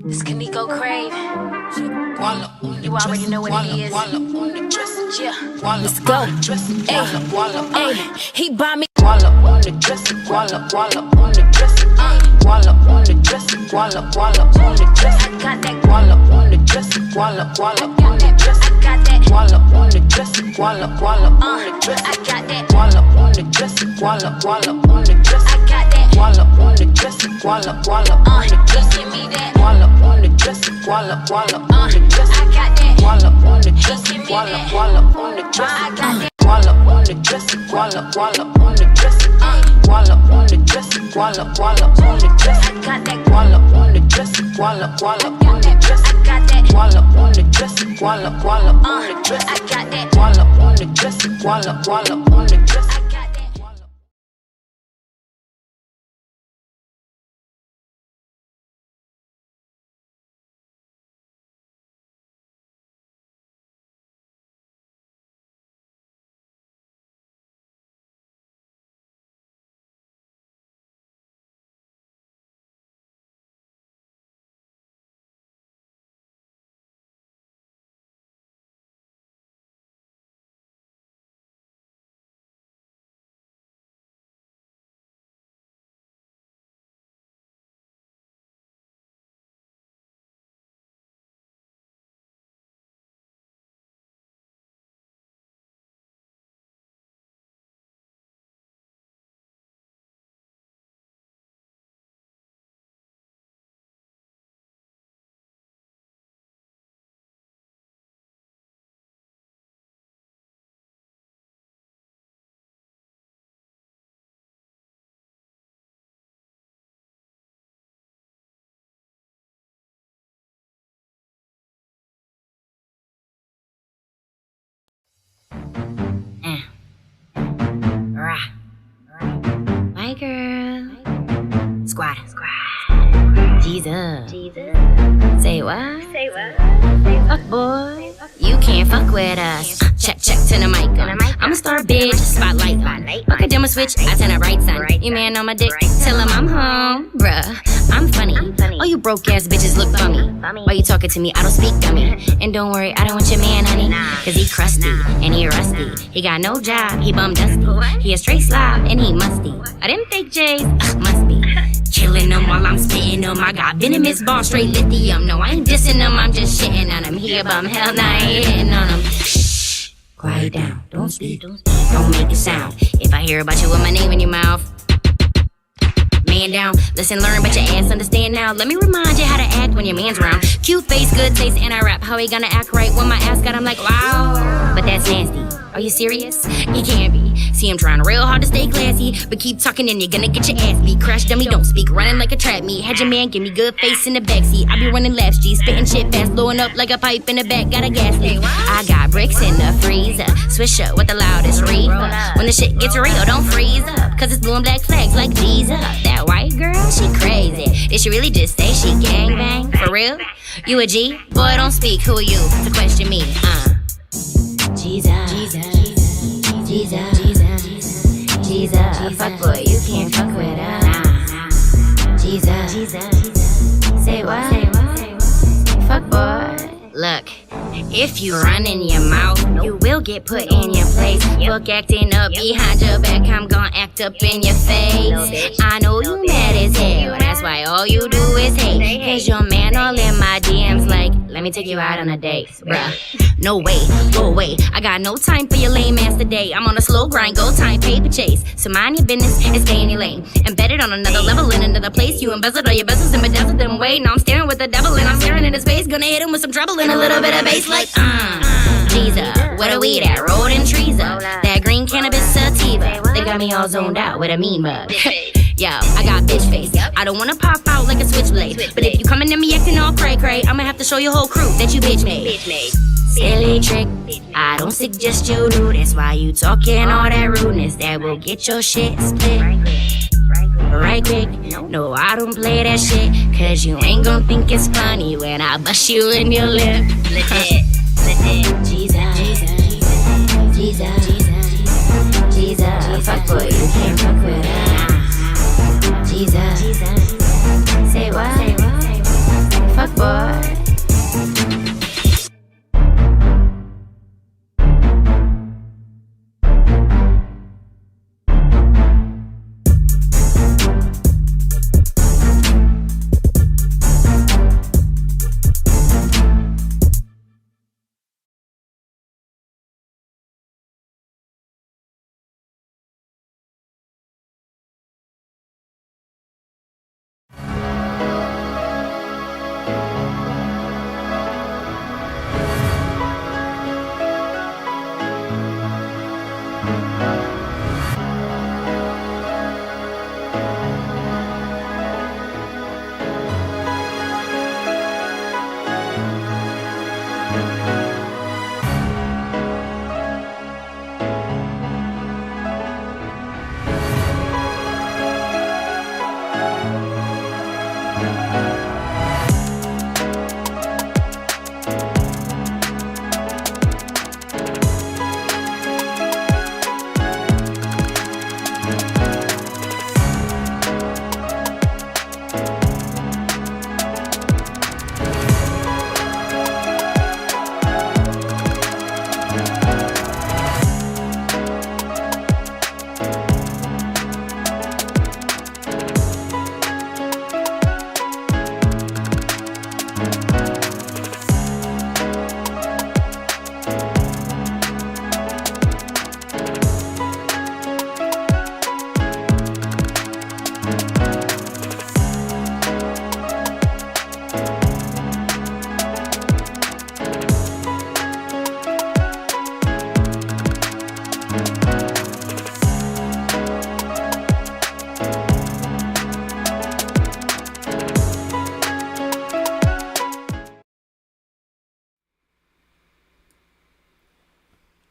This can be go crave. You already know what it is. Yeah, let's go. Hey, he buy me. Walla on the dresser, walla on the dresser, walla on the dresser, walla on the dresser. I got that walla on the dresser, walla on the dresser. I got that walla on the dresser, walla on the dresser. I got that walla on the dresser, walla on the dresser. I got that walla on the dresser, walla on the dresser. Give me that walla on the dresser, walla on the dresser. I got that walla on the dresser, walla on the dresser. I got that walla on the dresser, walla on the dresser. Walla on the dresser, walla on the dresser. I got that walla on the dresser, walla on the dresser. I got that walla on the dresser, walla on the dresser. I got that walla on the dresser, walla on the dresser. I got that. White girl. Squad. Jesus. Say what? Fuck boy. You can't fuck with us. Check to the mic. I'ma start bitch. Spotlight on. Fuck a demo switch. I turn a right side. You man on my dick. Tell him I'm home. Bruh, I'm funny. All you broke ass bitches look bummy. Why you talking to me? I don't speak dummy. And don't worry, I don't want your man, honey. Cause he crusty and he rusty. He got no job, he bum dusty. He a straight slob and he musty. I didn't fake J's, must be. Killing them while I'm spitting them. I got venomous balls, straight lithium. No, I ain't dissing them, I'm just shitting on them. He a bum, hell nah, I ain't hitting on them. Shh, quiet down, don't speak, don't make a sound. If I hear about you with my name in your mouth, man down, listen, learn, but your ass understand now. Let me remind you how to act when your man's around. Cute face, good taste, and I rap. How he gonna act right when my ass got him like, wow. But that's nasty. Are you serious? He can't be. See him trying real hard to stay classy, but keep talking and you're gonna get your ass beat. Crash dummy, don't speak, running like a trap meet. Had your man give me good face in the backseat. I be running laps, G, spitting shit fast, blowing up like a pipe in the back. Got a gas leak. I got bricks in the freezer. Swisher with the loudest reefer. When the shit gets real, don't freeze up, cause it's blowing black flags like G's up. That white girl, she crazy. Did she really just say she gangbang? For real? You a G? Boy, don't speak. Who are you to question me? Jesus, fuck boy, you can't fuck with us. Jesus, say what? Fuck boy. Look, if you run in your mouth, you will get put in your place. Fuck acting up behind your back, I'm gon' act up in your face. I know you mad as hell, that's why all you do is hate. Cause your man all in my DMs like, let me take you out on a date, bruh. No way, go away, I got no time for your lame ass today. I'm on a slow grind, go time, paper chase. So mind your business and stay in your lane. Embedded on another level in another place. You embezzled all your bezels and bedazzled them away. Now I'm staring with the devil and I'm staring in his face. Gonna hit him with some trouble and a little bit of bass like, Jesus, what are we that rolling trees up? That green cannabis sativa. They got me all zoned out with a mean mug. Yo, I got bitch face. I don't wanna pop out like a switchblade, but if you coming at me acting all cray-cray, I'ma have to show your whole crew that you bitch made. Silly trick, I don't suggest you do. That's why you talking all that rudeness. That will get your shit split right quick. No, I don't play that shit, cause you ain't gon' think it's funny when I bust you in your lip. Legit. Jesus, fuck boy, you can't fuck with us. Jesus. Say what? Fuck boy.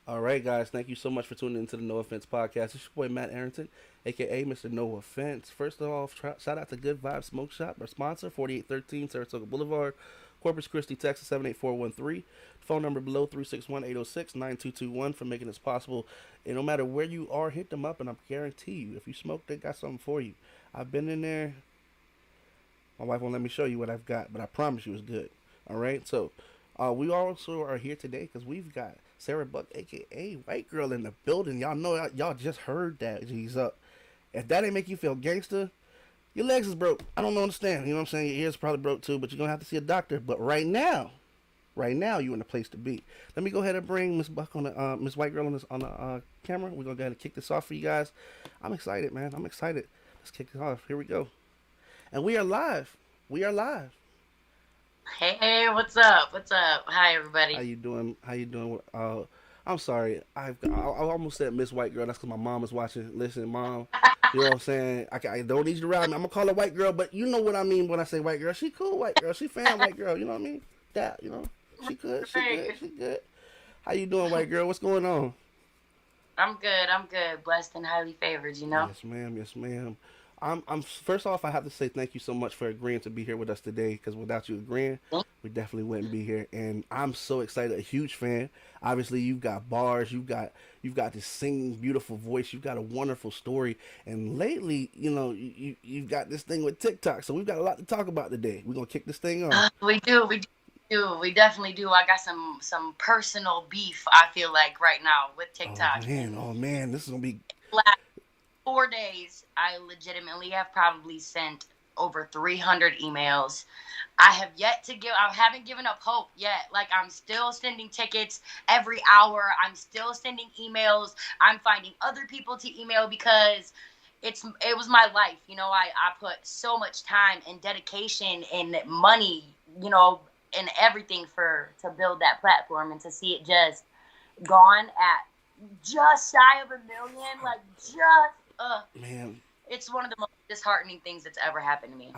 All right, guys. Thank you so much for tuning into the No Offense podcast. It's your boy Matt Arrington, aka Mr. No Offense. First of all, shout out to Good Vibes Smoke Shop, our sponsor, 4813 Saratoga Boulevard, Corpus Christi, Texas 78413. Phone number below 361-806-9221 for making this possible. And no matter where you are, hit them up, and I guarantee you, if you smoke, they got something for you. I've been in there. My wife won't let me show you what I've got, but I promise you it's good. All right, so we also are here today because we've got Sarah Buck, aka White Girl, in the building. Y'all know, y'all just heard that. She's up. If that ain't make you feel gangster, your legs is broke. I don't understand. You know what I'm saying? Your ears probably broke too, but you're gonna have to see a doctor. But right now, you're in the place to be. Let me go ahead and bring Miss Buck on the Miss White Girl on the camera. We're gonna go ahead and kick this off for you guys. I'm excited, man. I'm excited. Let's kick this off. Here we go. And we are live. We are live. Hey, what's up? What's up? Hi, everybody. How you doing? I'm sorry. I almost said Miss White Girl. That's because my mom is watching. Listen, Mom. You know what I'm saying? I don't need you to ride me. I'm gonna call her White Girl, but you know what I mean when I say White Girl. She cool White Girl. She fan White Girl. You know what I mean? That, you know. She good. She good. How you doing, White Girl? What's going on? I'm good. Blessed and highly favored, you know? Yes, ma'am. I'm first off, I have to say thank you so much for agreeing to be here with us today, because without you agreeing, we definitely wouldn't be here. And I'm so excited, a huge fan. Obviously, you've got bars, you've got this singing, beautiful voice, you've got a wonderful story, and lately, you know, you've got this thing with TikTok. So we've got a lot to talk about today. We're gonna kick this thing off. We definitely do. I got some personal beef, I feel like, right now with TikTok. Oh man, this is gonna be. Last 4 days, I legitimately have probably sent over 300 emails. I haven't given up hope yet. Like, I'm still sending tickets every hour. I'm still sending emails. I'm finding other people to email because it was my life. You know, I put so much time and dedication and money, you know, and everything to build that platform, and to see it just gone at just shy of 1 million, like man, it's one of the most disheartening things that's ever happened to me.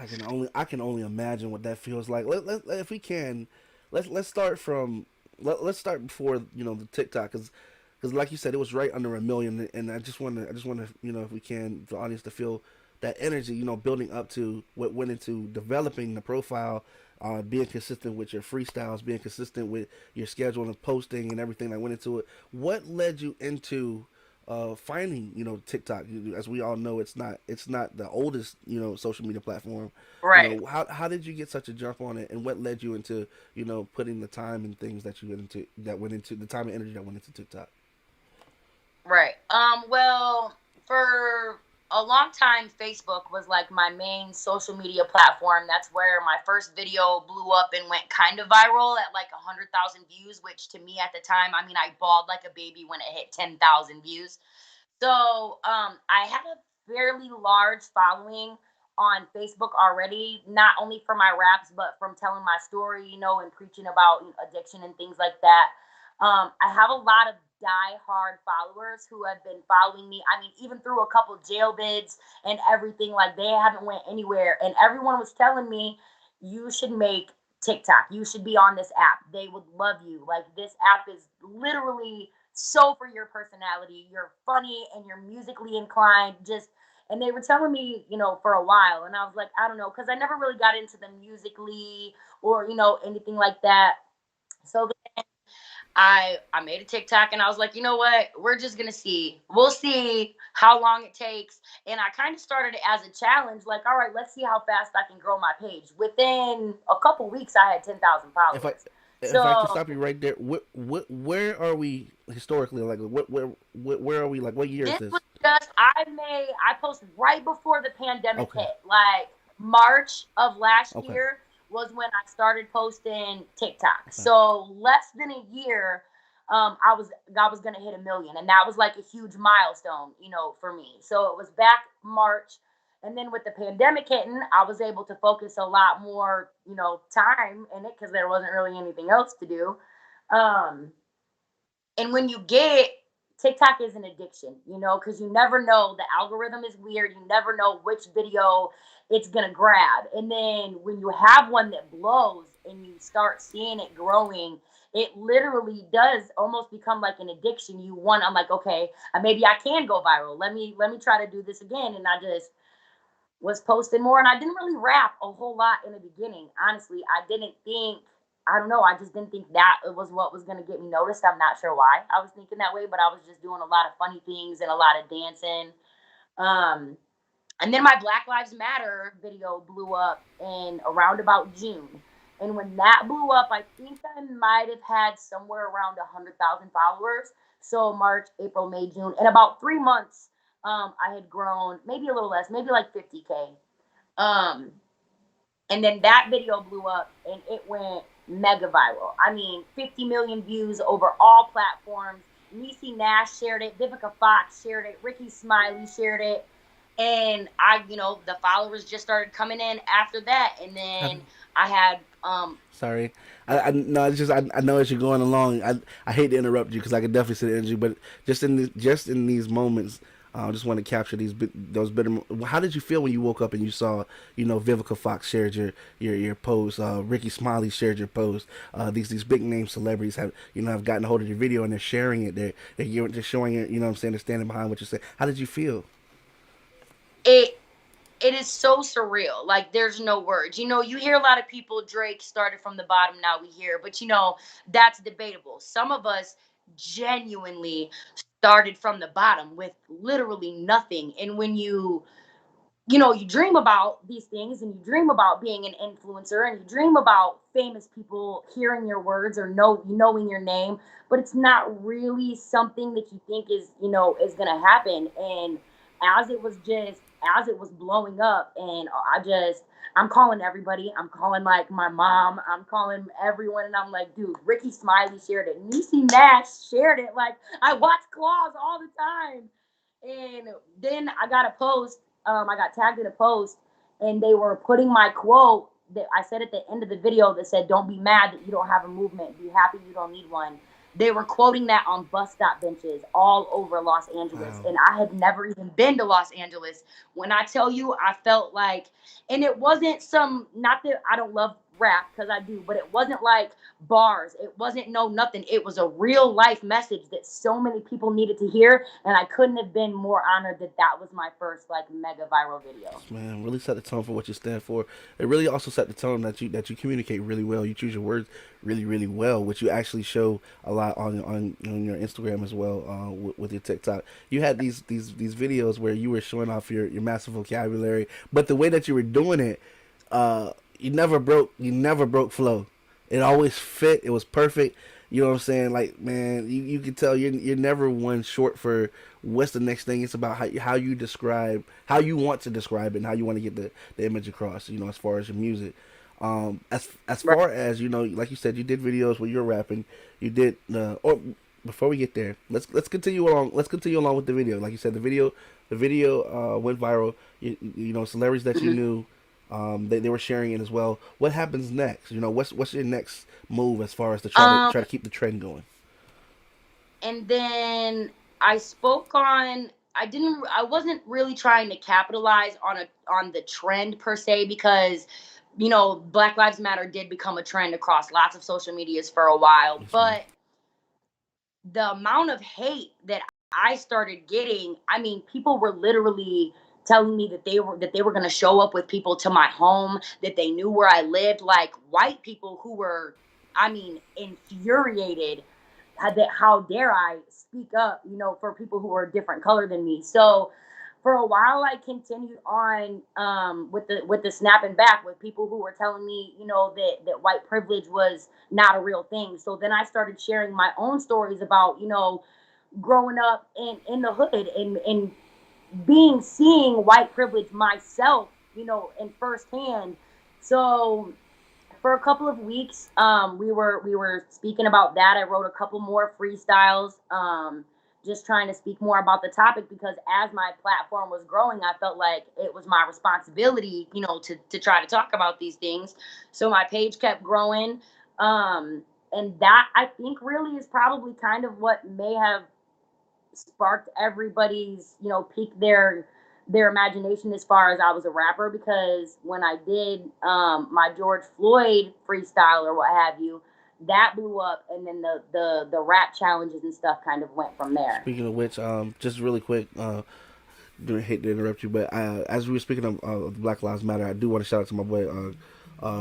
I can only imagine what that feels like. If we can, let's start before, you know, the TikTok, because like you said, it was right under 1 million, and I just want to, you know, if we can, the audience to feel that energy, you know, building up to what went into developing the profile, being consistent with your freestyles, being consistent with your schedule and posting and everything that went into it. What led you into finding TikTok? As we all know, it's not the oldest social media platform. Right. How did you get such a jump on it, and what led you into putting the time and things that went into the time and energy that went into TikTok? Right. Well, for a long time, Facebook was like my main social media platform. That's where my first video blew up and went kind of viral at like 100,000 views, which to me at the time, I mean, I bawled like a baby when it hit 10,000 views. So I had a fairly large following on Facebook already, not only for my raps, but from telling my story, and preaching about addiction and things like that. I have a lot of die-hard followers who have been following me. I mean, even through a couple jail bids and everything, like they haven't went anywhere. And everyone was telling me, you should make TikTok. You should be on this app. They would love you. Like this app is literally so for your personality. You're funny and you're musically inclined. And they were telling me, for a while. And I was like, I don't know, because I never really got into them musically or, anything like that. So I made a TikTok and I was like, you know what? We're just gonna see. We'll see how long it takes. And I kind of started it as a challenge, like, all right, let's see how fast I can grow my page. Within a couple weeks, I had 10,000 If I followers. if I can So stop you right there, where are we historically? Like, where are we? Like, what year is this this? was just I posted right before the pandemic Okay. hit, like March of last Okay. year was when I started posting TikTok. Okay. So less than a year, I was gonna hit 1 million, and that was like a huge milestone, for me. So it was back March, and then with the pandemic hitting, I was able to focus a lot more, time in it because there wasn't really anything else to do. Um, and when you get TikTok is an addiction, because you never know. The algorithm is weird. You never know which video it's going to grab. And then when you have one that blows and you start seeing it growing, it literally does almost become like an addiction. I'm like, okay, maybe I can go viral. Let me try to do this again. And I just was posting more, and I didn't really rap a whole lot in the beginning. Honestly, I don't know, I just didn't think that it was what was going to get me noticed. I'm not sure why I was thinking that way, but I was just doing a lot of funny things and a lot of dancing. Um, and then my Black Lives Matter video blew up in around about June. And when that blew up, I think I might have had somewhere around 100,000 followers. So March, April, May, June, in about 3 months, I had grown maybe a little less, maybe like 50K. Um, and then that video blew up and it went mega viral. I mean, 50 million views over all platforms. Niecy Nash shared it. Vivica Fox shared it. Ricky Smiley shared it. And the followers just started coming in after that. And then I had, Sorry, I no, it's just I know as you're going along. I hate to interrupt you because I can definitely see the energy, but just in these moments, I just want to capture those bitter. How did you feel when you woke up and you saw Vivica Fox shared your post, Ricky Smiley shared your post, these big name celebrities have gotten a hold of your video and they're sharing it. They're showing it. You know what I'm saying? They're standing behind what you're saying. How did you feel? it it is so surreal. Like there's no words. You hear a lot of people, Drake started from the bottom, now we hear, but that's debatable. Some of us genuinely started from the bottom with literally nothing. And when you dream about these things and you dream about being an influencer and you dream about famous people hearing your words or knowing your name, but it's not really something that you think is going to happen. And as it was blowing up, and I'm calling everybody. I'm calling like my mom. I'm calling everyone, and I'm like, dude, Ricky Smiley shared it. Niecy Nash shared it. Like I watch Claws all the time. And then I got a post. I got tagged in a post, and they were putting my quote that I said at the end of the video that said, "Don't be mad that you don't have a movement. Be happy you don't need one." They were quoting that on bus stop benches all over Los Angeles, Wow. and I had never even been to Los Angeles. When I tell you, I felt like, and it wasn't some. Not that I don't love rap because I do, but it wasn't like bars. It wasn't nothing. It was a real life message that so many people needed to hear, and I couldn't have been more honored that that was my first like mega viral video. Man, really set the tone for what you stand for. It really also set the tone that you communicate really well. You choose your words really well, which you actually show a lot on your Instagram as well, with your TikTok. You had these videos where you were showing off your massive vocabulary, but the way that you were doing it, you never broke flow. It always fit. It was perfect. You know what I'm saying? Like, man, you can tell you're never one short for what's the next thing. It's about how you describe, how you want to describe it, and how you want to get the image across. You know, as far as your music. As far as, you know, like you said, you did videos where you're rapping. You did. Or before we get there, let's continue along. Let's continue along with the video. Like you said, the video went viral. You know, celebrities that you knew. They were sharing it as well. What happens next? You know, what's your next move as far as to try to keep the trend going? And then I spoke on. I wasn't really trying to capitalize on the trend per se because, you know, Black Lives Matter did become a trend across lots of social medias for a while, but the amount of hate that I started getting, I mean, people were literally telling me that they were going to show up with people to my home, that they knew where I lived, like white people who were, I mean, infuriated that how dare I speak up, you know, for people who are a different color than me. So for a while I continued on with the snapping back with people who were telling me, you know, that white privilege was not a real thing. So then I started sharing my own stories about, you know, growing up in the hood and seeing white privilege myself, you know, in firsthand. So for a couple of weeks, we were speaking about that. I wrote a couple more freestyles, just trying to speak more about the topic because as my platform was growing, I felt like it was my responsibility, you know, to try to talk about these things. So my page kept growing, and that I think really is probably kind of what may have sparked everybody's, you know, piqued their imagination as far as I was a rapper, because when I did my George Floyd freestyle or what have you, that blew up, and then the rap challenges and stuff kind of went from there. Speaking of which, just really quick, hate to interrupt you, but as we were speaking of Black Lives Matter, I do want to shout out to my boy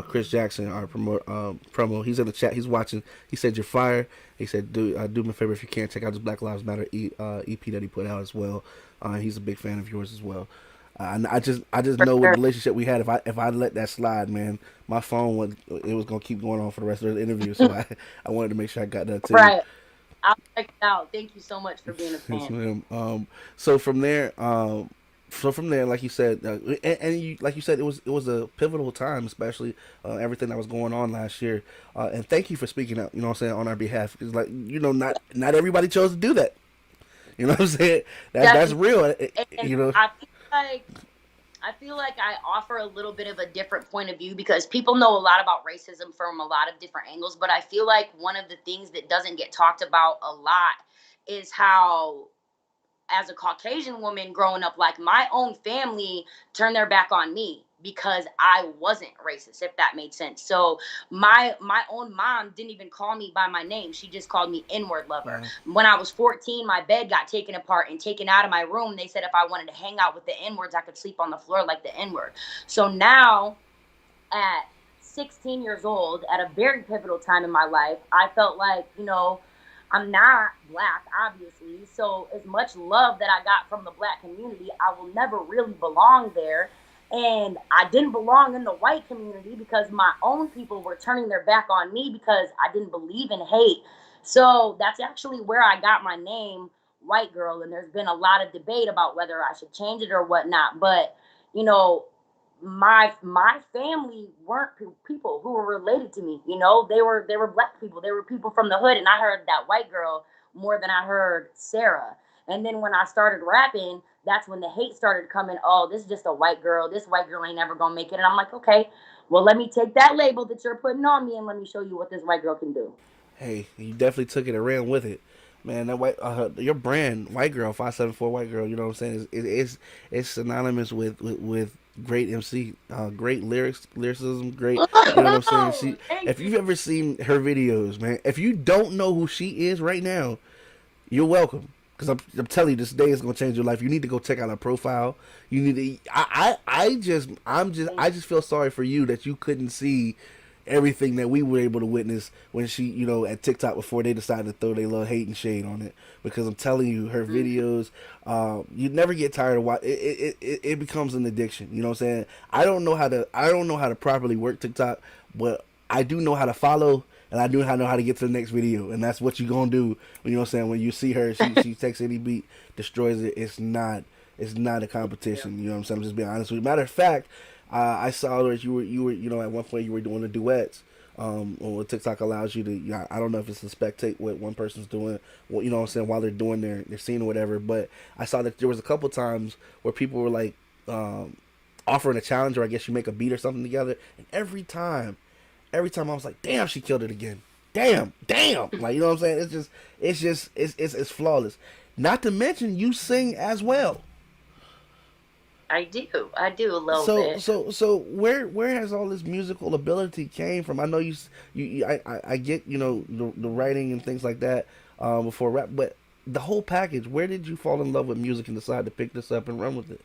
Chris Jackson, our promo. He's in the chat. He's watching. He said you're fire. He said do me a favor if you can check out this Black Lives Matter EP that he put out as well. He's a big fan of yours as well. And I just know what relationship we had. If I let that slide, man, my phone was gonna keep going on for the rest of the interview. So I wanted to make sure I got that too. Right. I'll check it out. Thank you so much for being a fan. Yes, ma'am. So from there, like you said, and you, like you said, it was a pivotal time, especially everything that was going on last year. And thank you for speaking out. You know what I'm saying, on our behalf, because, like, you know, not everybody chose to do that. You know what I'm saying? That's real. You know, I feel like I offer a little bit of a different point of view because people know a lot about racism from a lot of different angles, but I feel like one of the things that doesn't get talked about a lot is how, as a Caucasian woman growing up, like, my own family turned their back on me because I wasn't racist, if that made sense. So my own mom didn't even call me by my name. She just called me N-word lover. When I was 14, my bed got taken apart and taken out of my room. They said if I wanted to hang out with the N-words, I could sleep on the floor like the N-word. So now, at 16 years old, at a very pivotal time in my life, I felt like, you know, I'm not black, obviously. So as much love that I got from the black community, I will never really belong there. And I didn't belong in the white community because my own people were turning their back on me because I didn't believe in hate. So that's actually where I got my name, White Girl. And there's been a lot of debate about whether I should change it or whatnot. But, you know, my family weren't people who were related to me. You know, they were black people. They were people from the hood. And I heard that white girl more than I heard Sarah. And then when I started rapping, that's when the hate started coming. Oh, this is just a white girl. This white girl ain't never gonna make it. And I'm like, okay, well, let me take that label that you're putting on me and let me show you what this white girl can do. Hey, you definitely took it and ran with it. Man, that your brand, White Girl, 574 White Girl. You know what I'm saying? It's synonymous with great MC, great lyricism, great. You know what I'm saying? If you've ever seen her videos, man, if you don't know who she is right now, you're welcome. Because I'm telling you, this day is gonna change your life. You need to go check out her profile. You need to. I just feel sorry for you that you couldn't see everything that we were able to witness when she, at TikTok before they decided to throw their little hate and shade on it. Because I'm telling you, her videos, you never get tired of watching. It becomes an addiction. You know what I'm saying? I don't know how to properly work TikTok, but I do know how to follow. And I do know how to get to the next video, and that's what you gonna do. You know what I'm saying? When you see her, she takes any beat, destroys it. It's not a competition. You know what I'm saying? I'm just being honest with you. Matter of fact, I saw that you were at one point you were doing the duets. What TikTok allows you to. I don't know if it's to spectate what one person's doing. You know what I'm saying, while they're doing their scene or whatever. But I saw that there was a couple times where people were like offering a challenge, or I guess you make a beat or something together, and every time I was like, damn, she killed it again. Damn. Like, you know what I'm saying? It's flawless. Not to mention you sing as well. I do a little bit. So where has all this musical ability came from? I know I get, the writing and things like that before rap, but the whole package, where did you fall in love with music and decide to pick this up and run with it?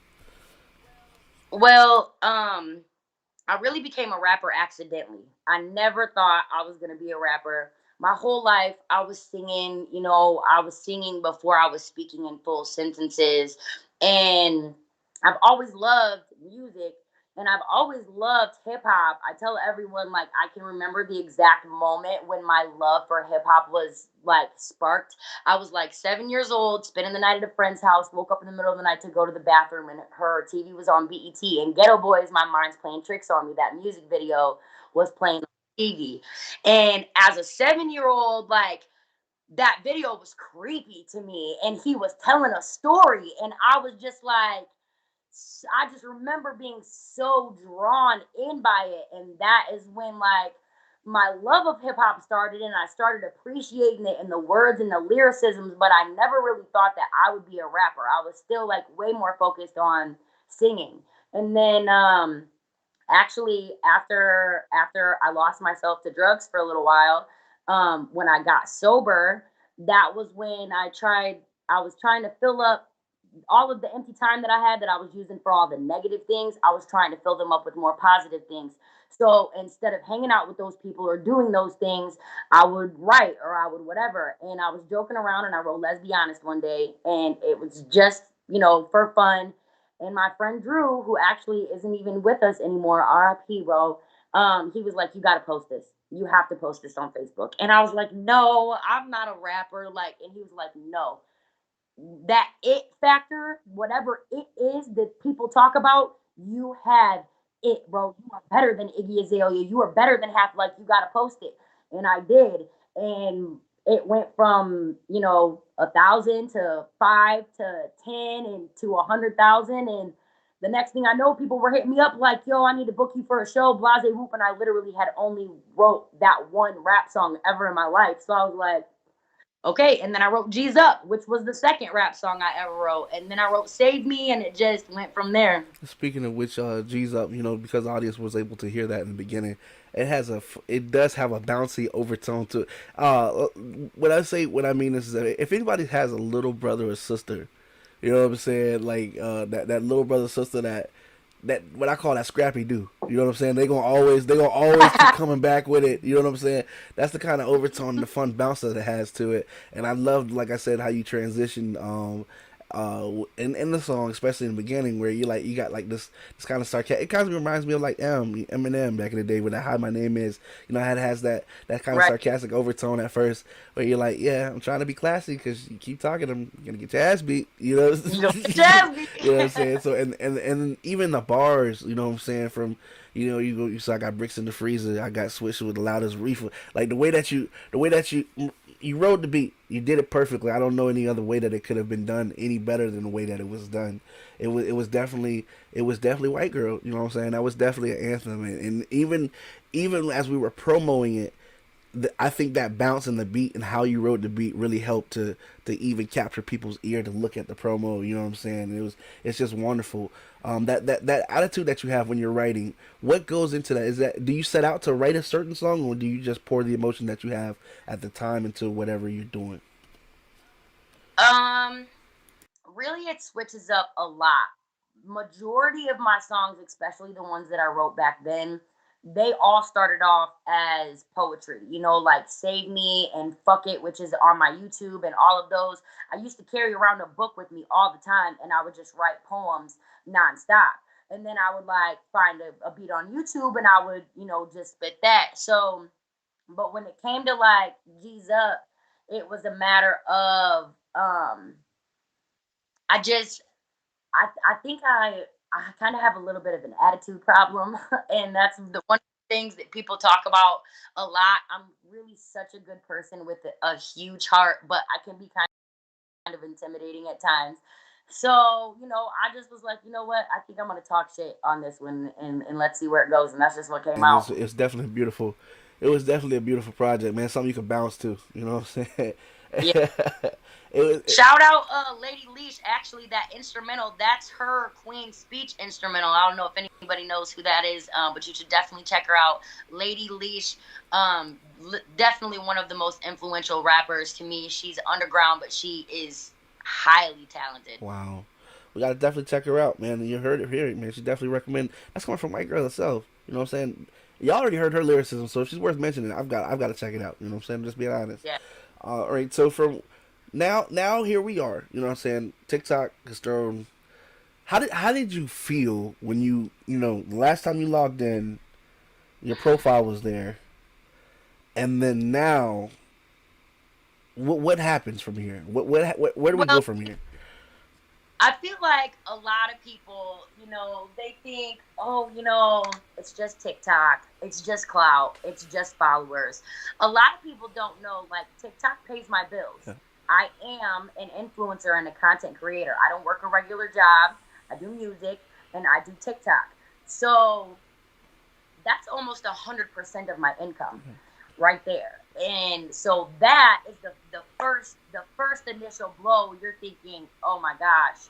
Well, I really became a rapper accidentally. I never thought I was going to be a rapper. My whole life, I was singing, I was singing before I was speaking in full sentences. And I've always loved music, and I've always loved hip hop. I tell everyone, like, I can remember the exact moment when my love for hip hop was like sparked. I was like 7 years old, spending the night at a friend's house, woke up in the middle of the night to go to the bathroom, and her TV was on BET. And Ghetto Boys, My Mind's Playing Tricks on Me, that music video was playing on TV. And as a 7-year old, like, that video was creepy to me. And he was telling a story. And I was just like, I just remember being so drawn in by it. And that is when, like, my love of hip hop started, and I started appreciating it and the words and the lyricisms. But I never really thought that I would be a rapper. I was still like way more focused on singing. And then actually after I lost myself to drugs for a little while, when I got sober, that was when I was trying to fill up all of the empty time that I had that I was using for all the negative things. I was trying to fill them up with more positive things. So instead of hanging out with those people or doing those things, I would write or I would whatever. And I was joking around and I wrote Let's Be Honest one day. And it was just, for fun. And my friend Drew, who actually isn't even with us anymore, RIP, bro, he was like, you got to post this. You have to post this on Facebook. And I was like, no, I'm not a rapper. Like, and he was like, no, that it factor, whatever it is that people talk about, you have it, bro. You are better than Iggy Azalea. You are better than Half. Like, you got to post it. And I did. And it went from, 1,000 to 5 to 10 and to 100,000. And the next thing I know, people were hitting me up like, yo, I need to book you for a show, blase whoop. And I literally had only wrote that one rap song ever in my life. So I was like, okay. And then I wrote G's Up, which was the second rap song I ever wrote. And then I wrote Save Me, and it just went from there. Speaking of which, G's Up, because the audience was able to hear that in the beginning, it does have a bouncy overtone to it. What I mean is that if anybody has a little brother or sister, you know what I'm saying, like that little brother or sister that what I call that scrappy do. You know what I'm saying? They gonna always keep coming back with it. You know what I'm saying? That's the kind of overtone and the fun bounce that it has to it. And I loved, like I said, how you transitioned in the song, especially in the beginning, where you got like this kind of sarcastic. It kind of reminds me of like Eminem back in the day when the Hi My Name Is. It has that kind of sarcastic overtone at first, where you're like, yeah, I'm trying to be classy because you keep talking, I'm gonna get your ass beat. You know what I'm saying? So and even the bars, you know what I'm saying, from you so I got bricks in the freezer, I got switched with the loudest reefer. Like the way that you rode the beat, you did it perfectly. I don't know any other way that it could have been done any better than the way that it was done. It was definitely White Girl. You know what I'm saying? That was definitely an anthem. And even as we were promoting it, I think that bounce in the beat and how you wrote the beat really helped to even capture people's ear to look at the promo. You know what I'm saying? It's just wonderful. That attitude that you have when you're writing, what goes into that? Is that, do you set out to write a certain song, or do you just pour the emotion that you have at the time into whatever you're doing? Um, Really, it switches up a lot. Majority of my songs, especially the ones that I wrote back then, they all started off as poetry. You know, like "Save Me" and "Fuck It," which is on my YouTube, and all of those. I used to carry around a book with me all the time, and I would just write poems nonstop. And then I would like find a beat on YouTube, and I would, just spit that. So, but when it came to like G's Up, it was a matter of I just I think I kind of have a little bit of an attitude problem, and that's the one of the things that people talk about a lot. I'm really such a good person with a huge heart, but I can be kind of intimidating at times. So, I just was like, you know what? I think I'm gonna talk shit on this one, and let's see where it goes. And that's just what came And out. it's definitely beautiful. It was definitely a beautiful project, man. Something you could bounce to. You know what I'm saying? Yeah. it was. Shout out Lady Leash. Actually, that instrumental, that's her Queen's Speech instrumental. I don't know if anybody knows who that is, but you should definitely check her out. Lady Leash, definitely one of the most influential rappers to me. She's underground, but she is highly talented. Wow. We gotta definitely check her out, man. You heard it here, man. She definitely recommend. That's coming from White Girl herself. You know what I'm saying? Y'all already heard her lyricism, so if she's worth mentioning, I've got to check it out. You know what I'm saying? Just being honest. Yeah. All right. So from now here we are. You know what I'm saying? TikTok has thrown. How did you feel when the last time you logged in, your profile was there, and then now, what happens from here? Where do we go Well, from here? I feel like a lot of people, they think, oh, it's just TikTok, it's just clout, it's just followers. A lot of people don't know, like, TikTok pays my bills. Yeah. I am an influencer and a content creator. I don't work a regular job. I do music and I do TikTok. So that's almost 100% of my income right there. And so that is the first initial blow. You're thinking, oh my gosh,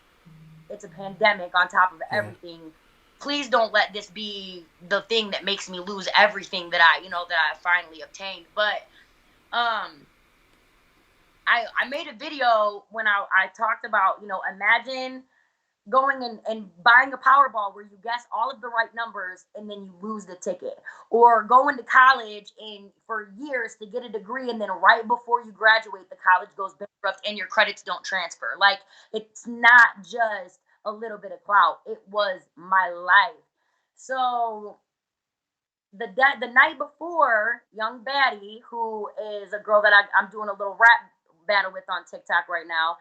it's a pandemic on top of everything. Please don't let this be the thing that makes me lose everything that I finally obtained. But I made a video when I talked about, imagine going and buying a Powerball where you guess all of the right numbers and then you lose the ticket, or going to college and for years to get a degree, and then right before you graduate the college goes bankrupt and your credits don't transfer. Like, it's not just a little bit of clout, it was my life. So the night before, young Baddie, who is a girl that I'm doing a little rap battle with on TikTok right now,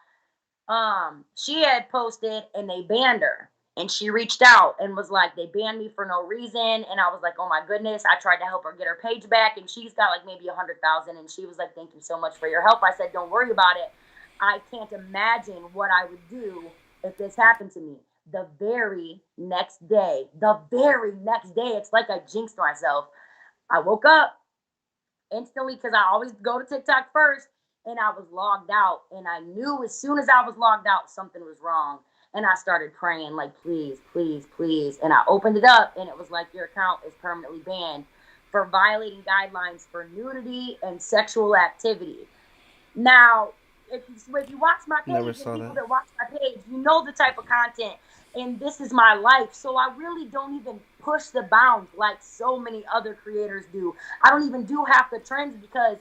she had posted and they banned her. And she reached out and was like, they banned me for no reason. And I was like, oh my goodness. I tried to help her get her page back, and she's got like maybe 100,000. And she was like, thank you so much for your help. I said, don't worry about it. I can't imagine what I would do if this happened to me. The very next day, it's like I jinxed myself. I woke up instantly because I always go to TikTok first, and I was logged out, and I knew as soon as I was logged out something was wrong, and I started praying like, please, please, please. And I opened it up, and it was like, your account is permanently banned for violating guidelines for nudity and sexual activity. Now, if you watch my page, and people that watch my page, you know the type of content, and this is my life. So I really don't even push the bounds like so many other creators do. I don't even do half the trends because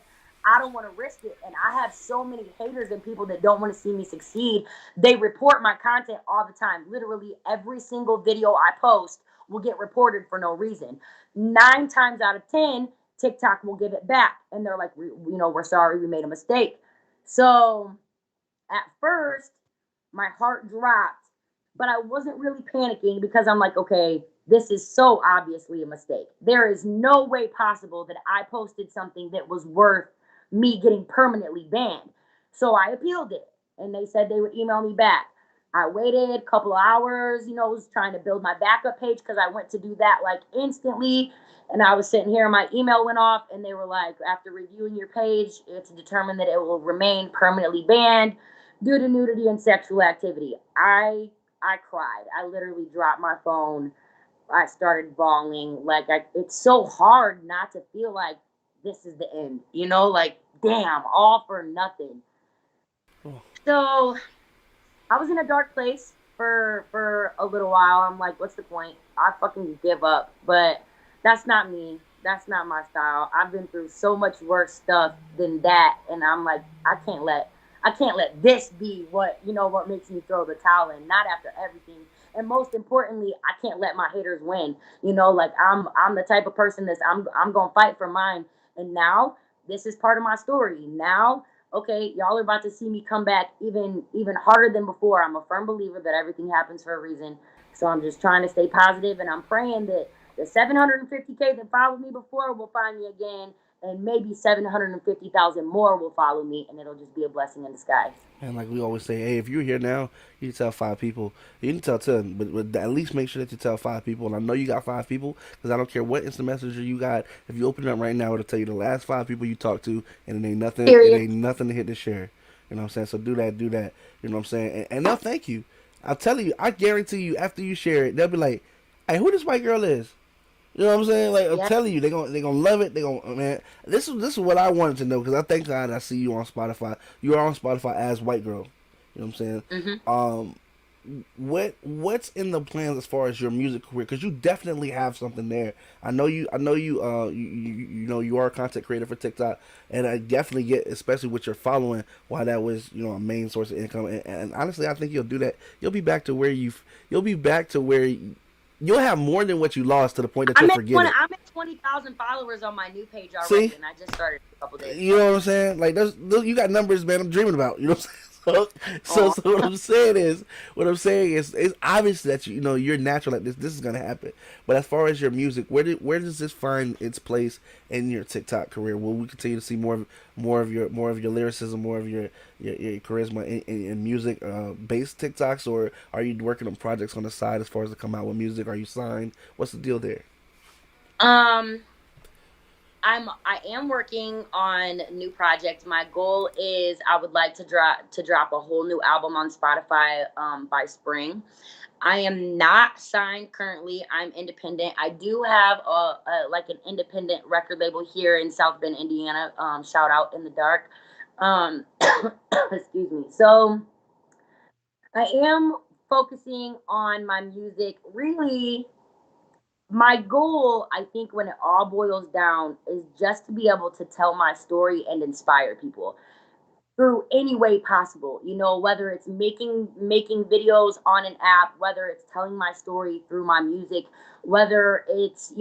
I don't want to risk it. And I have so many haters and people that don't want to see me succeed. They report my content all the time. Literally every single video I post will get reported for no reason. 9 times out of 10, TikTok will give it back. And they're like, we're sorry, we made a mistake. So at first, my heart dropped, but I wasn't really panicking because I'm like, okay, this is so obviously a mistake. There is no way possible that I posted something that was worth me getting permanently banned. So I appealed it, and they said they would email me back. I waited a couple of hours, was trying to build my backup page because I went to do that like instantly. And I was sitting here, and my email went off, and they were like, after reviewing your page, it's determined that it will remain permanently banned due to nudity and sexual activity. I cried. I literally dropped my phone. I started bawling. Like, it's so hard not to feel like this is the end. Like, damn, all for nothing. Oh. So I was in a dark place for a little while. I'm like, what's the point? I fucking give up. But that's not me. That's not my style. I've been through so much worse stuff than that, and I'm like, I can't let this be what makes me throw the towel in. Not after everything. And most importantly, I can't let my haters win. Like, I'm the type of person that's I'm gonna fight for mine. And now this is part of my story. Now, okay, y'all are about to see me come back even harder than before. I'm a firm believer that everything happens for a reason. So I'm just trying to stay positive, and I'm praying that the 750K that followed me before will find me again, and maybe 750,000 more will follow me, and it'll just be a blessing in disguise. And like we always say, hey, if you're here now, you can tell 5 people. You can tell 10, but at least make sure that you tell 5 people. And I know you got 5 people, because I don't care what instant messenger you got. If you open it up right now, it'll tell you the last 5 people you talked to, and it ain't nothing. Period. It ain't nothing to hit to share. You know what I'm saying? So do that. You know what I'm saying? And they'll thank you. I'll tell you. I guarantee you. After you share it, they'll be like, "Hey, who this white girl is?" You know what I'm saying? Like, I'm telling you, they gonna love it. They gonna, man. This is what I wanted to know, because I thank God I see you on Spotify. You are on Spotify as White Girl. You know what I'm saying? What's in the plans as far as your music career? Because you definitely have something there. I know you. You are a content creator for TikTok, and I definitely get, especially with your following, why that was a main source of income. And honestly, I think you'll do that. You'll be back to where you'll have more than what you lost, to the point that you'll forget it. I'm at 20,000 followers on my new page already. See? And I just started a couple days ago. You know what I'm saying? Like, those you got numbers, man. I'm dreaming about. You know what I'm saying? So what I'm saying is, it's obvious that you're natural at this. This is gonna happen. But as far as your music, where does this find its place in your TikTok career? Will we continue to see more of your lyricism, more of your charisma in music based TikToks, or are you working on projects on the side as far as to come out with music? Are you signed? What's the deal there? I am working on new projects. My goal is I would like to drop a whole new album on Spotify by spring. I am not signed currently. I'm independent. I do have an independent record label here in South Bend, Indiana. Shout out In the Dark. Excuse me. So I am focusing on my music. Really, my goal, I think, when it all boils down, is just to be able to tell my story and inspire people through any way possible. Whether it's making videos on an app, whether it's telling my story through my music, whether it's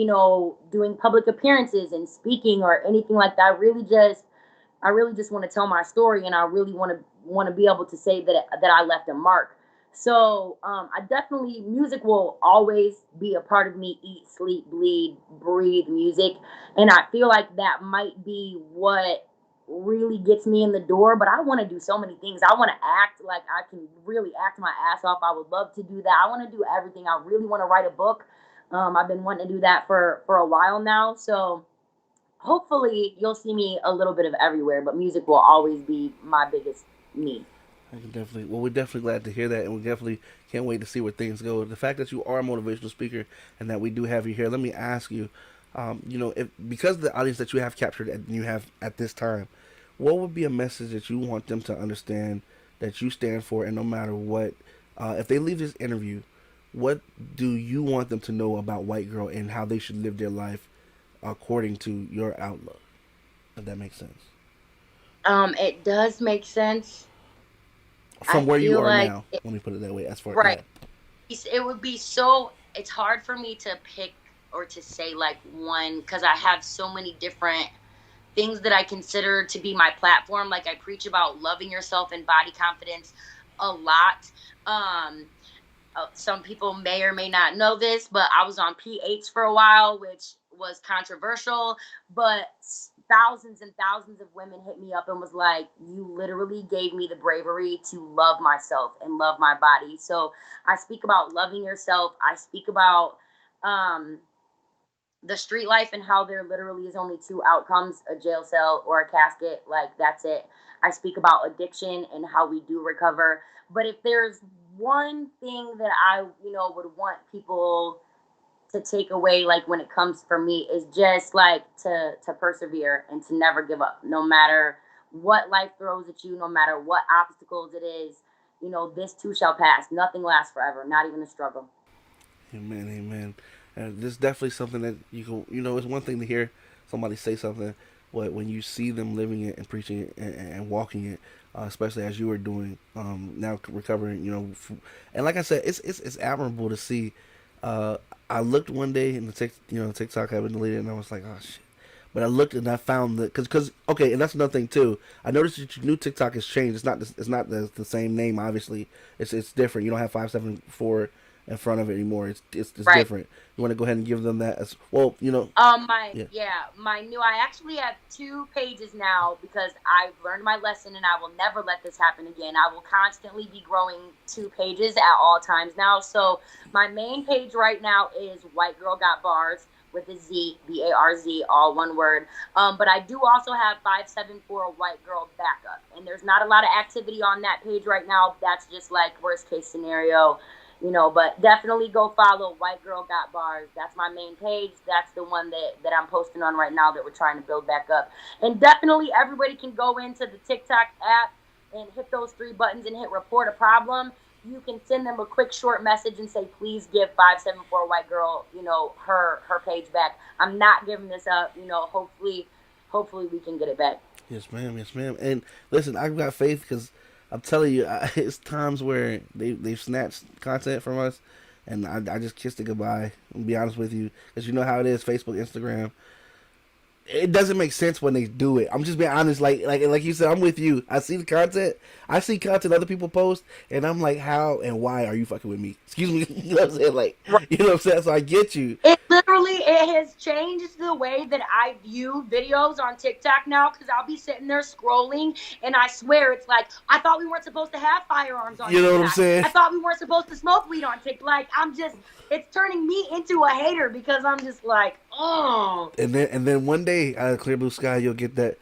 doing public appearances and speaking or anything like that. I really just want to tell my story, and I really want to be able to say that I left a mark. So I definitely, music will always be a part of me. Eat, sleep, bleed, breathe music. And I feel like that might be what really gets me in the door. But I want to do so many things. I want to act like I can really act my ass off. I would love to do that. I want to do everything. I really want to write a book. I've been wanting to do that for a while now. So hopefully you'll see me a little bit of everywhere. But music will always be my biggest need. We're definitely glad to hear that, and we definitely can't wait to see where things go. The fact that you are a motivational speaker and that we do have you here, let me ask you, because of the audience that you have captured and you have at this time, what would be a message that you want them to understand that you stand for, and no matter what, if they leave this interview, what do you want them to know about White Girl and how they should live their life according to your outlook? If that makes sense. It does make sense. From where you are now, let me put it that way. As far right, it would be so. It's hard for me to pick or to say like one, because I have so many different things that I consider to be my platform. Like, I preach about loving yourself and body confidence a lot. Some people may or may not know this, but I was on pH for a while, which was controversial. But thousands and thousands of women hit me up and was like, you literally gave me the bravery to love myself and love my body. So I speak about loving yourself. I speak about the street life and how there literally is only two outcomes, a jail cell or a casket. Like, that's it. I speak about addiction and how we do recover. But if there's one thing that I, would want people to take away, like when it comes for me, is just like to persevere and to never give up, no matter what life throws at you, no matter what obstacles it is. This too shall pass. Nothing lasts forever, not even a struggle. Amen, amen. And this is definitely something that it's one thing to hear somebody say something, but when you see them living it and preaching it and walking it, especially as you are doing, now recovering, and like I said, it's admirable to see. I looked one day in the TikTok I haven't deleted, and I was like, oh shit. But I looked and I found that because okay, and that's another thing too. I noticed that your new TikTok has changed. It's not the same name. Obviously, it's different. You don't have 574 in front of it anymore. It's Right. different. You want to go ahead and give them that as well. My new. I actually have 2 pages now because I've learned my lesson and I will never let this happen again. I will constantly be growing 2 pages at all times now. So my main page right now is White Girl Got Bars with a Z, BARZ, all one word. But I do also have 574 White Girl Backup, and there's not a lot of activity on that page right now. That's just like worst case scenario. But definitely go follow White Girl Got Bars. That's my main page. That's the one that I'm posting on right now that we're trying to build back up. And definitely everybody can go into the TikTok app and hit those 3 buttons and hit report a problem. You can send them a quick short message and say, please give 574 White Girl, her page back. I'm not giving this up. Hopefully we can get it back. Yes, ma'am. Yes, ma'am. And listen, I've got faith because I'm telling you, it's times where they've snatched content from us, and I just kissed it goodbye. I'll be honest with you, because you know how it is, Facebook, Instagram. It doesn't make sense when they do it. I'm just being honest. Like you said, I'm with you. I see the content. I see content other people post, and I'm like, how and why are you fucking with me? Excuse me. You know what I'm saying? Like, you know what I'm saying? So I get you. It has changed the way that I view videos on TikTok now, because I'll be sitting there scrolling, and I swear it's like, I thought we weren't supposed to have firearms on TikTok. You know what I'm saying? I thought we weren't supposed to smoke weed on TikTok. Like, it's turning me into a hater because I'm just like, oh. And then one day, out of clear blue sky, you'll get that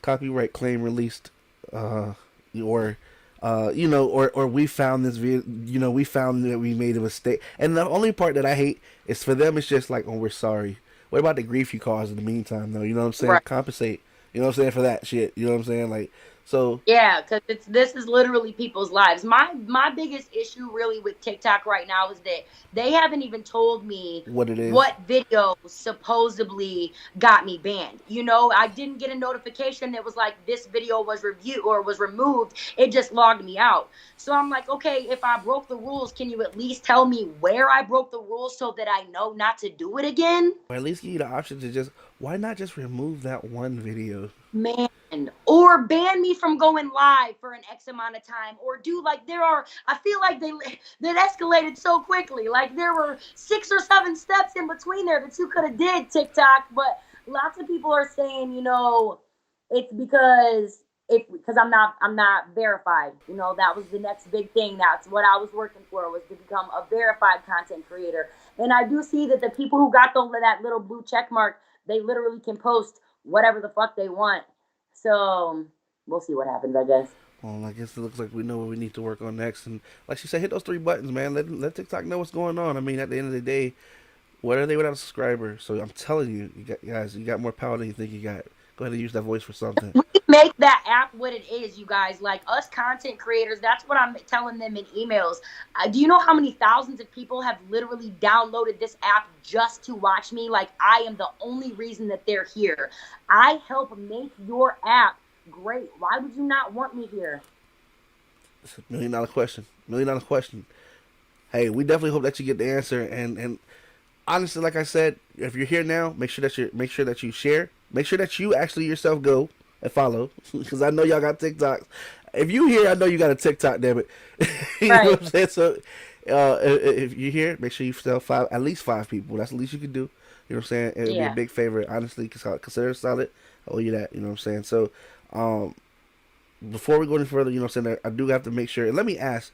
copyright claim released, or we found this video, we found that we made a mistake. And the only part that I hate is for them, it's just like, oh, we're sorry. What about the grief you caused in the meantime, though? You know what I'm saying? Right. Compensate. You know what I'm saying, for that shit. You know what I'm saying? Like, so. Yeah, because this is literally people's lives. My biggest issue really with TikTok right now is that they haven't even told me what it is, what video supposedly got me banned. I didn't get a notification that was like, this video was reviewed or was removed. It just logged me out. So I'm like, okay, if I broke the rules, can you at least tell me where I broke the rules so that I know not to do it again? Or at least give you the option to why not just remove that one video? Man, or ban me from going live for an X amount of time, or I feel like that escalated so quickly. Like, there were 6 or 7 steps in between there that you could have did, TikTok. But lots of people are saying, it's because I'm not verified. That was the next big thing. That's what I was working for, was to become a verified content creator. And I do see that the people who got that little blue check mark, they literally can post whatever the fuck they want. So we'll see what happens, I guess. Well, I guess it looks like we know what we need to work on next. And like she said, hit those 3 buttons, man. Let TikTok know what's going on. I mean, at the end of the day, what are they without a subscriber? So I'm telling you, you got more power than you think you got. Go ahead and use that voice for something. We make that app what it is, you guys. Like, us content creators, that's what I'm telling them in emails. Do you know how many thousands of people have literally downloaded this app just to watch me? Like, I am the only reason that they're here. I help make your app great. Why would you not want me here? It's $1 million question. $1 million question. Hey, we definitely hope that you get the answer. And honestly, like I said, if you're here now, make sure that you share. Make sure that you actually yourself go and follow, because I know y'all got TikToks. If you here, I know you got a TikTok, damn it. You know what I'm saying? So if you're here, make sure you tell at least 5 people. That's the least you can do. You know what I'm saying? It would be a big favor, honestly, because consider it solid. I owe you that. You know what I'm saying? So, before we go any further, you know what I'm saying, I do have to make sure. And let me ask.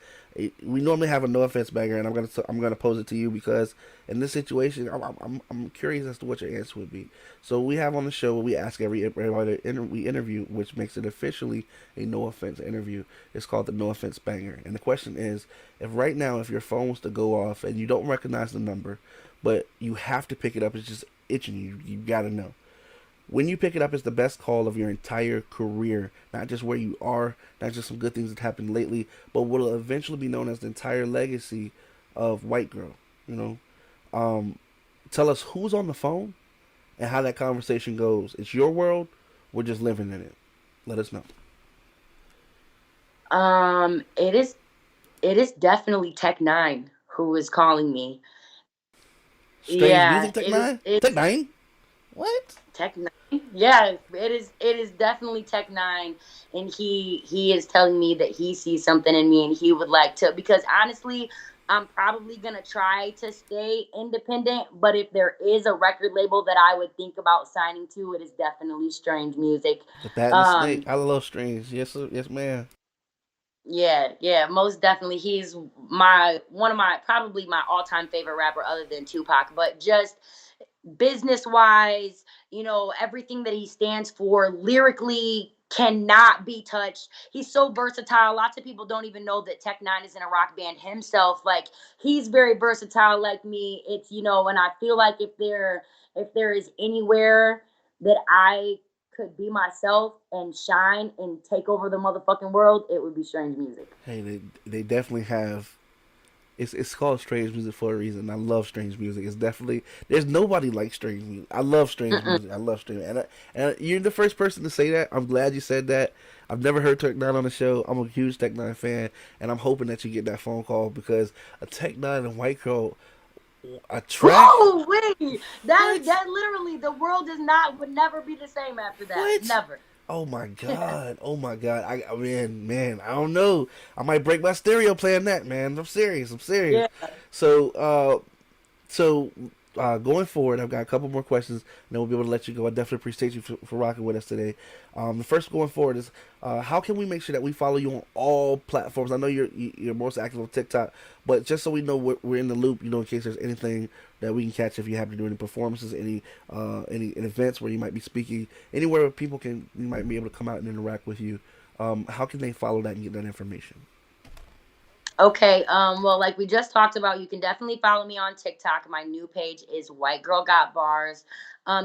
We normally have a no offense banger, and I'm gonna pose it to you because in this situation, I'm curious as to what your answer would be. So we have on the show where we ask everybody we interview, which makes it officially a no offense interview. It's called the no offense banger, and the question is, if right now, if your phone was to go off and you don't recognize the number, but you have to pick it up, it's just itching you. You gotta know. When you pick it up, it's the best call of your entire career. Not just where you are, not just some good things that happened lately, but what will eventually be known as the entire legacy of White Girl. You know, tell us who's on the phone and how that conversation goes. It's your world. We're just living in it. Let us know. It is definitely Tech Nine who is calling me. Strange Yeah, music, Tech Nine. Tech Nine. What? Tech Nine. Yeah, it is definitely Tech Nine, and he is telling me that he sees something in me and he would like to, because honestly, I'm probably gonna try to stay independent, but if there is a record label that I would think about signing to, it is definitely Strange Music. The Bat and the Snake. Um, I love Strange. Yes, sir. Yes, ma'am. yeah, yeah, most definitely. He's one of my probably my all-time favorite rapper other than Tupac, but just business wise, everything that he stands for lyrically cannot be touched. He's so versatile. Lots of people don't even know that Tech Nine is in a rock band himself. Like, he's very versatile like me. And I feel like if there is anywhere that I could be myself and shine and take over the motherfucking world, it would be Strange Music. Hey, they definitely have. It's called strange music for a reason. I love strange music. It's definitely there's nobody like strange music. I love strange Mm-mm. music. I love strange, and you're the first person to say that. I'm glad you said that. I've never heard Tech Nine on the show. I'm a huge Tech Nine fan, and I'm hoping that you get that phone call because a Tech Nine and White Girl, a track. Whoa, wait. That What? that literally, the world would never be the same after that. What? Never. Oh my god! Oh my god! I mean, man, I don't know. I might break my stereo playing that, man. I'm serious. I'm serious. Yeah. So, going forward, I've got a couple more questions, and then we'll be able to let you go. I definitely appreciate you for rocking with us today. The first going forward is, how can we make sure that we follow you on all platforms? I know you're most active on TikTok, but just so we know we're in the loop, in case there's anything that we can catch if you happen to do any performances, any events where you might be speaking, anywhere where you might be able to come out and interact with you. How can they follow that and get that information? Okay, well, like we just talked about, you can definitely follow me on TikTok. My new page is White Girl Got Bars.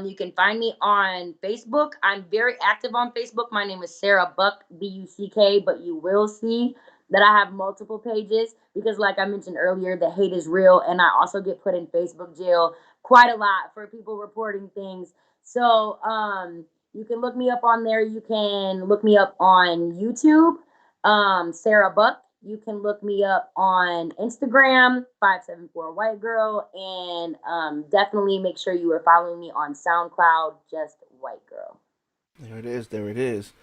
You can find me on Facebook. I'm very active on Facebook. My name is Sarah Buck, Buck, but you will see that I have multiple pages because, like I mentioned earlier, the hate is real, and I also get put in Facebook jail quite a lot for people reporting things. So, you can look me up on there. You can look me up on YouTube, Sarah Buck. You can look me up on Instagram, 574WhiteGirl, and definitely make sure you are following me on SoundCloud, just White Girl. There it is. There it is.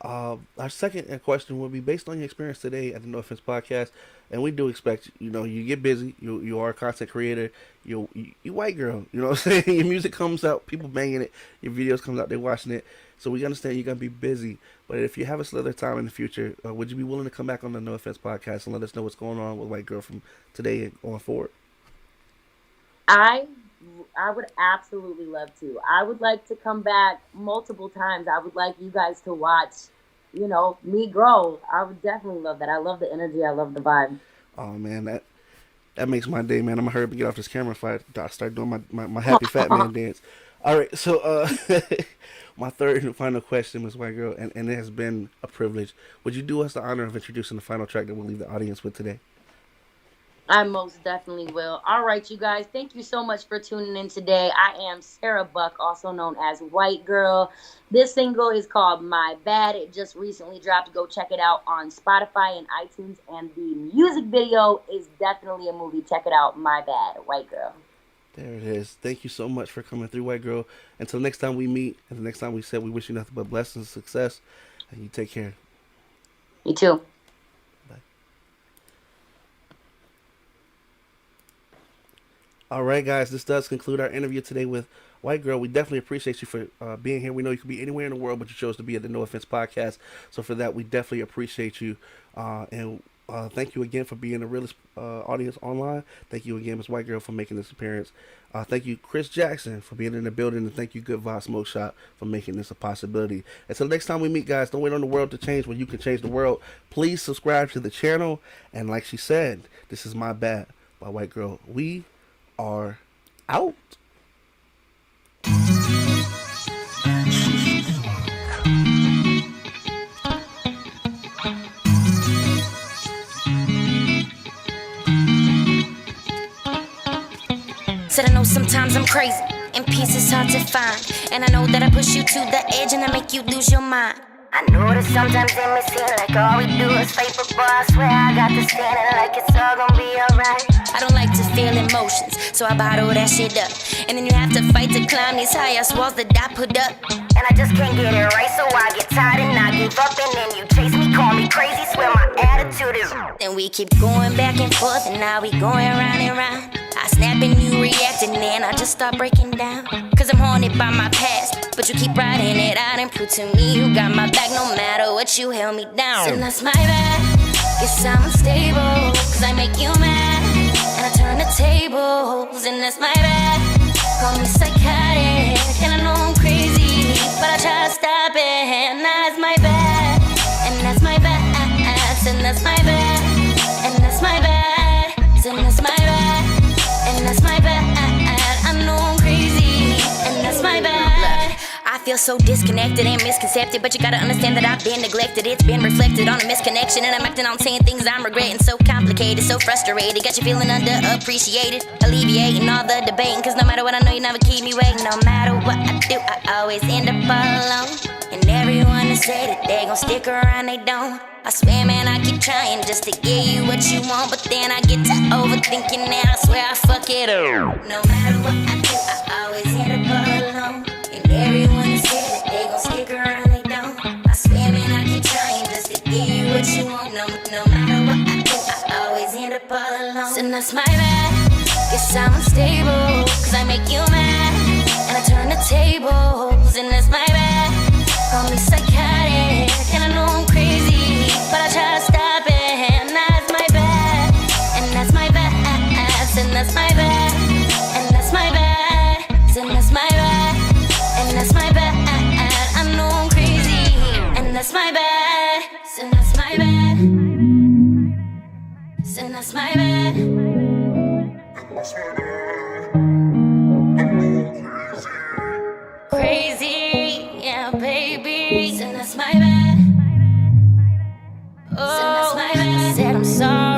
Our second question will be based on your experience today at the No Offense Podcast, and we do expect you get busy. You are a content creator. You white girl. You know what I'm saying. Your music comes out, people banging it. Your videos comes out, they watching it. So we understand you're gonna be busy. But if you have a slither time in the future, would you be willing to come back on the No Offense Podcast and let us know what's going on with White Girl from today and going forward? I I would absolutely love to. I would like to come back multiple times. I would like you guys to watch, me grow. I would definitely love that. I love the energy. I love the vibe. Oh man, that makes my day, man. I'm gonna hurry up and get off this camera if I start doing my happy fat man dance. All right, so my third and final question, Miss White Girl, and it has been a privilege. Would you do us the honor of introducing the final track that we'll leave the audience with today? I most definitely will. All right, you guys. Thank you so much for tuning in today. I am Sarah Buck, also known as White Girl. This single is called My Bad. It just recently dropped. Go check it out on Spotify and iTunes. And the music video is definitely a movie. Check it out. My Bad, White Girl. There it is. Thank you so much for coming through, White Girl. Until next time we meet, and the next time we said, we wish you nothing but blessings, success, and you take care. You too. Bye. All right, guys, this does conclude our interview today with White Girl, we definitely appreciate you for being here. We know you could be anywhere in the world, but you chose to be at the No Offense podcast. So for that, we definitely appreciate you. And thank you again for being the realest audience online. Thank you again, Ms. White Girl, for making this appearance. Thank you, Chris Jackson, for being in the building. And thank you, Good Vibe Smoke Shop, for making this a possibility. Until next time we meet, guys, don't wait on the world to change when you can change the world. Please subscribe to the channel. And like she said, this is My Bad by White Girl. We are out. Said I know sometimes I'm crazy, and peace is hard to find. And I know that I push you to the edge and I make you lose your mind. I know that sometimes it may seem like all we do is fight, but boy, I swear I got this feeling like it's all gonna be alright. I don't like to feel emotions, so I bottle that shit up. And then you have to fight to climb these highest walls that I put up. And I just can't get it right, so I get tired and I give up. And then you chase me, call me crazy, swear my attitude is. Then we keep going back and forth, and now we going round and round. I snap and you react, and then I just start breaking down. Cause I'm haunted by my past, but you keep writing it out and prove to me you got my back no matter what, you held me down. And that's my bad, guess I'm unstable, cause I make you mad, and I turn the tables. And that's my bad, call me psychotic, and I know I'm crazy, but I try to stop it. And that's my bad, and that's my bad, and that's my bad, and that's my bad, and that's my bad, and that's my bad. I know I'm crazy, and that's my bad. I feel so disconnected and misconcepted, but you gotta understand that I've been neglected. It's been reflected on a misconnection, and I'm acting on saying things I'm regretting. So complicated, so frustrated, got you feeling underappreciated, alleviating all the debating. Cause no matter what, I know you never keep me waiting. No matter what I do, I always end up alone. And everyone that say that they gon' stick around, they don't. I swear, man, I keep trying just to get you what you want, but then I get to overthinking and I swear I fuck it up. No matter what I do, I always end up alone. And everyone that say that they gon' stick around, they don't. I swear, man, I keep trying just to get you what you want. No matter what I do, I always end up all alone. So that's my bad, guess I'm unstable, cause I make you mad, and I turn the tables. And that's my bad, call me psychotic, and I know I'm crazy, but I try to stop it. And that's my bad, and that's my bad, and that's my bad, and that's my bad, and that's my bad, and that's my bad. I know I'm crazy, and that's my bad, and that's my bad, and that's my bad. Crazy, yeah, baby, and that's my bad. Oh, said I'm sorry.